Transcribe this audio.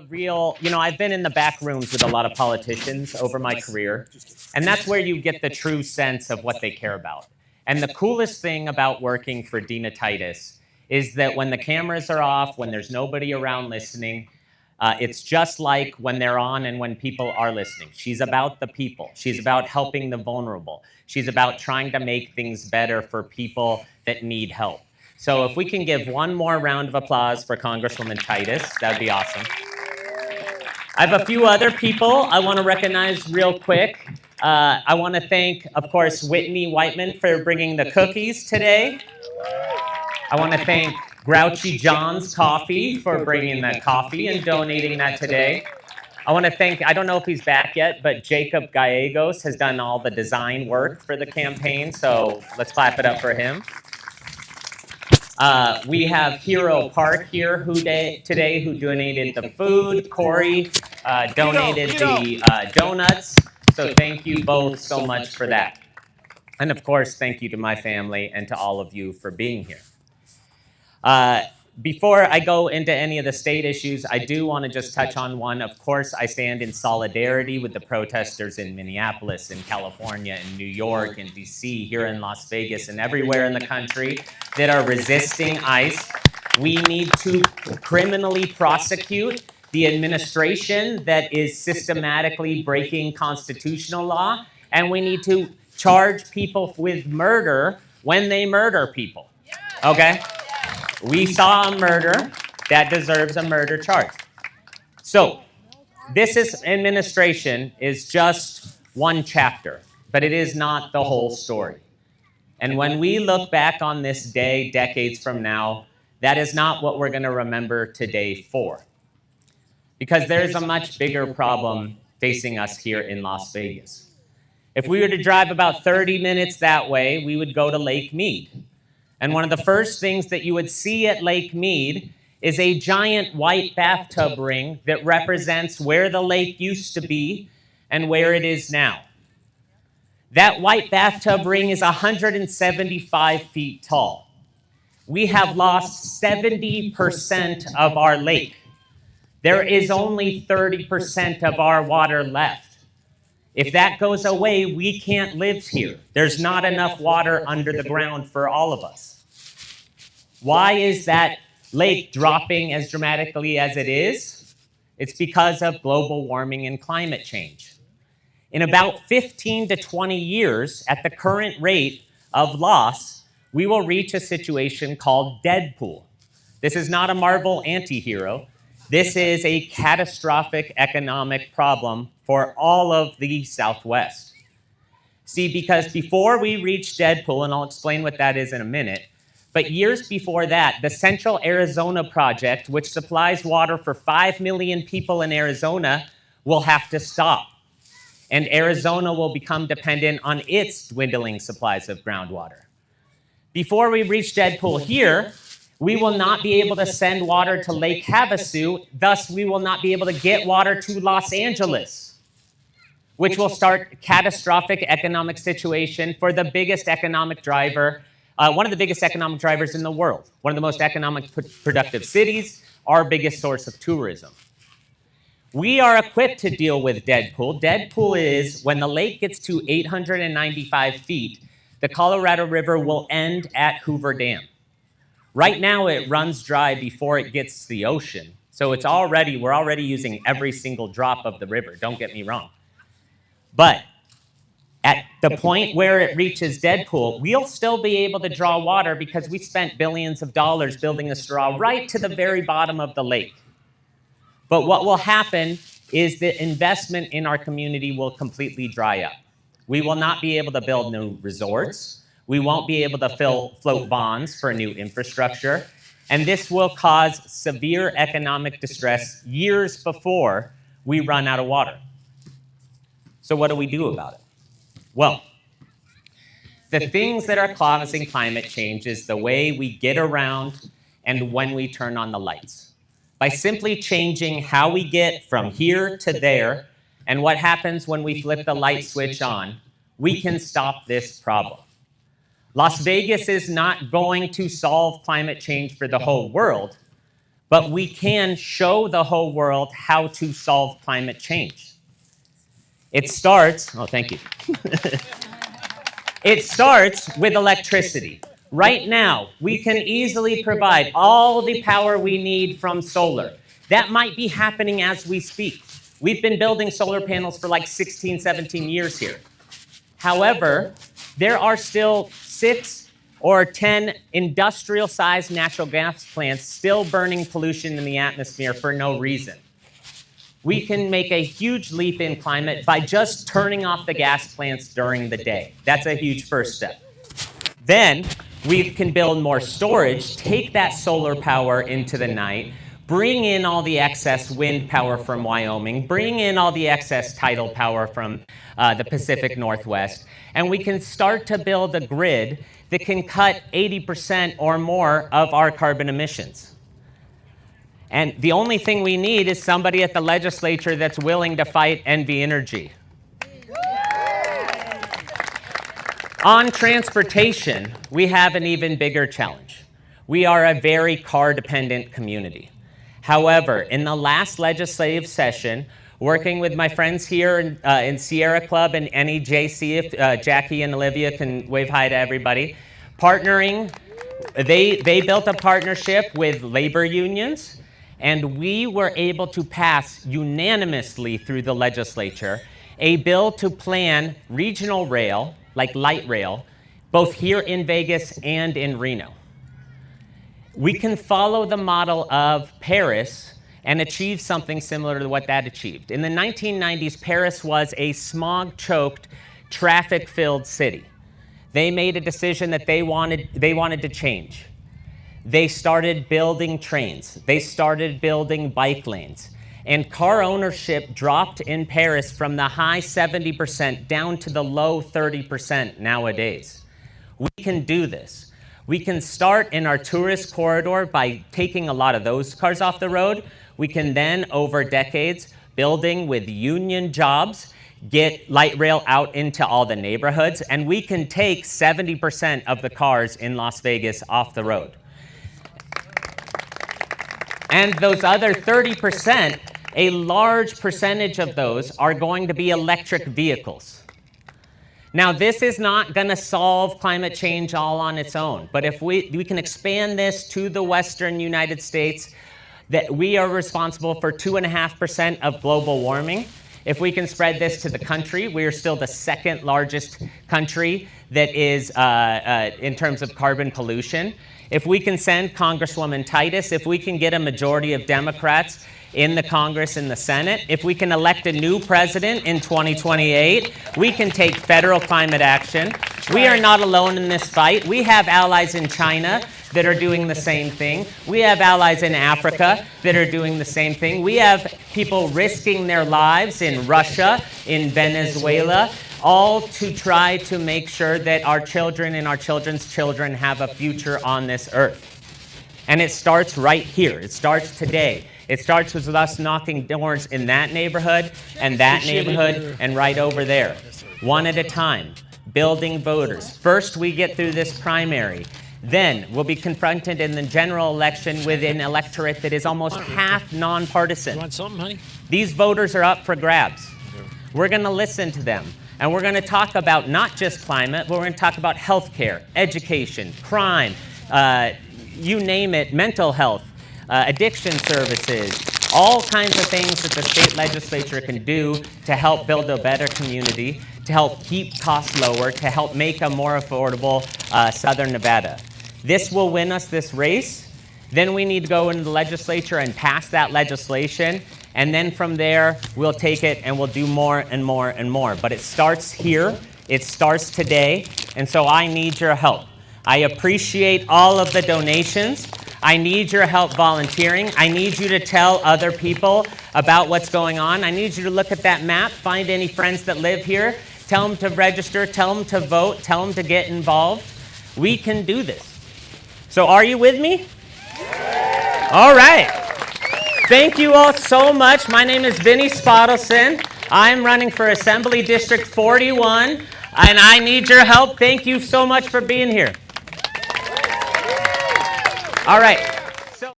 real, I've been in the back rooms with a lot of politicians over my career, and that's where you get the true sense of what they care about. And the coolest thing about working for Dina Titus is that when the cameras are off, when there's nobody around listening, it's just like when they're on and when people are listening. She's about the people. She's about helping the vulnerable. She's about trying to make things better for people that need help. So if we can give one more round of applause for Congresswoman Titus, that'd be awesome. I have a few other people I want to recognize real quick. I want to thank, of course, Whitney Whiteman for bringing the cookies today. I want to thank Grouchy John's Coffee for bringing that coffee and donating that today. I want to thank, I don't know if he's back yet, but Jacob Gallegos has done all the design work for the campaign, so let's clap it up for him. We have Hero Park here today who donated the food. Corey donated the donuts. So thank you both so much for that. And of course, thank you to my family and to all of you for being here. Before I go into any of the state issues, I do want to just touch on one. Of course, I stand in solidarity with the protesters in Minneapolis, in California, in New York, in DC, here in Las Vegas, and everywhere in the country that are resisting ICE. We need to criminally prosecute the administration that is systematically breaking constitutional law, and we need to charge people with murder when they murder people, okay? We saw a murder that deserves a murder charge. So this administration is just one chapter, but it is not the whole story. And when we look back on this day decades from now, that is not what we're going to remember today for. Because there is a much bigger problem facing us here in Las Vegas. If we were to drive about 30 minutes that way, we would go to Lake Mead. And one of the first things that you would see at Lake Mead is a giant white bathtub ring that represents where the lake used to be and where it is now. That white bathtub ring is 175 feet tall. We have lost 70% of our lake. There is only 30% of our water left. If that goes away, we can't live here. There's not enough water under the ground for all of us. Why is that lake dropping as dramatically as it is? It's because of global warming and climate change. In about 15 to 20 years, at the current rate of loss, we will reach a situation called Deadpool. This is not a Marvel anti-hero. This is a catastrophic economic problem for all of the Southwest. See, because before we reach Deadpool, and I'll explain what that is in a minute, but years before that, the Central Arizona Project, which supplies water for 5 million people in Arizona, will have to stop. And Arizona will become dependent on its dwindling supplies of groundwater. Before we reach Deadpool here, we will not be able to send water to Lake Havasu, thus we will not be able to get water to Los Angeles, which will start a catastrophic economic situation for the biggest economic driver, one of the biggest economic drivers in the world, one of the most economic productive cities, our biggest source of tourism. We are equipped to deal with Deadpool. Deadpool is when the lake gets to 895 feet, the Colorado River will end at Hoover Dam. Right now, it runs dry before it gets to the ocean. So we're already using every single drop of the river, don't get me wrong. But at the point where it reaches Deadpool, we'll still be able to draw water because we spent billions of dollars building a straw right to the very bottom of the lake. But what will happen is the investment in our community will completely dry up. We will not be able to build new resorts. We won't be able to float bonds for new infrastructure. And this will cause severe economic distress years before we run out of water. So what do we do about it? Well, the things that are causing climate change is the way we get around and when we turn on the lights. By simply changing how we get from here to there and what happens when we flip the light switch on, we can stop this problem. Las Vegas is not going to solve climate change for the whole world, but we can show the whole world how to solve climate change. It starts, oh, thank you. It starts with electricity. Right now, we can easily provide all the power we need from solar. That might be happening as we speak. We've been building solar panels for like 16, 17 years here. However, there are still 6 or 10 industrial-sized natural gas plants still burning pollution in the atmosphere for no reason. We can make a huge leap in climate by just turning off the gas plants during the day. That's a huge first step. Then we can build more storage, take that solar power into the night, bring in all the excess wind power from Wyoming, bring in all the excess tidal power from the Pacific Northwest, and we can start to build a grid that can cut 80% or more of our carbon emissions. And the only thing we need is somebody at the legislature that's willing to fight NV Energy. On transportation, we have an even bigger challenge. We are a very car-dependent community. However, in the last legislative session, working with my friends here in Sierra Club and NEJC, if Jackie and Olivia can wave hi to everybody, partnering, they built a partnership with labor unions, and we were able to pass unanimously through the legislature a bill to plan regional rail, like light rail, both here in Vegas and in Reno. We can follow the model of Paris and achieve something similar to what that achieved. In the 1990s, Paris was a smog-choked, traffic-filled city. They made a decision that they wanted to change. They started building trains. They started building bike lanes. And car ownership dropped in Paris from the high 70% down to the low 30% nowadays. We can do this. We can start in our tourist corridor by taking a lot of those cars off the road. We can then, over decades, building with union jobs, get light rail out into all the neighborhoods, and we can take 70% of the cars in Las Vegas off the road. And those other 30%, a large percentage of those are going to be electric vehicles. Now, this is not going to solve climate change all on its own, but if we can expand this to the Western United States, that we are responsible for 2.5% of global warming. If we can spread this to the country, we are still the second largest country that is in terms of carbon pollution. If we can send Congresswoman Titus, if we can get a majority of Democrats in the Congress and the Senate, if we can elect a new president in 2028, we can take federal climate action. We are not alone in this fight. We have allies in China that are doing the same thing. We have allies in Africa that are doing the same thing. We have people risking their lives in Russia, in Venezuela, all to try to make sure that our children and our children's children have a future on this earth. And it starts right here. It starts today. It starts with us knocking doors in that neighborhood and that neighborhood and right over there. One at a time, building voters. First, we get through this primary. Then we'll be confronted in the general election with an electorate that is almost half nonpartisan. You want something, honey? These voters are up for grabs. We're going to listen to them. And we're going to talk about not just climate, but we're going to talk about healthcare, education, crime, you name it, mental health, addiction services, all kinds of things that the state legislature can do to help build a better community, to help keep costs lower, to help make a more affordable Southern Nevada. This will win us this race. Then we need to go into the legislature and pass that legislation. And then from there, we'll take it and we'll do more and more and more. But it starts here. It starts today. And so I need your help. I appreciate all of the donations. I need your help volunteering. I need you to tell other people about what's going on. I need you to look at that map, find any friends that live here, tell them to register, tell them to vote, tell them to get involved. We can do this. So are you with me? All right. Thank you all so much. My name is Vinny Spotleson. I'm running for Assembly District 41, and I need your help. Thank you so much for being here. All right.